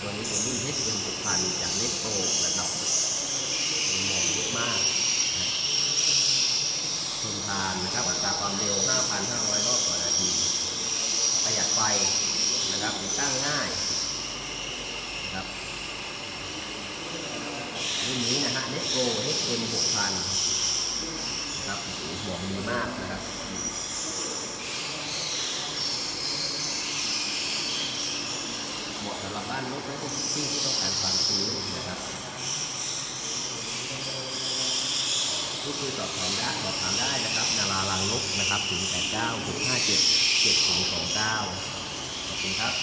ตัวนี้เป็นรุ่น HM 6000จากเน็ตโปรนะครับเหมาะเยอะมากทนทานนะครับอัตราความเร็ว 5,500 รอบต่อนาทีประหยัดไฟนะครับติดตั้งง่ายนะครับรุ่นนี้นะฮะเน็ตโปร HM 6000นะครับเหมาะดีมากนะครับเหมาะสำหรับบ้านรถและที่ต้องการความชื้นนะครับก็คือสอบถามได้นะครับนาราลังนกนะครับ089 657 7029ขอบคุณครับ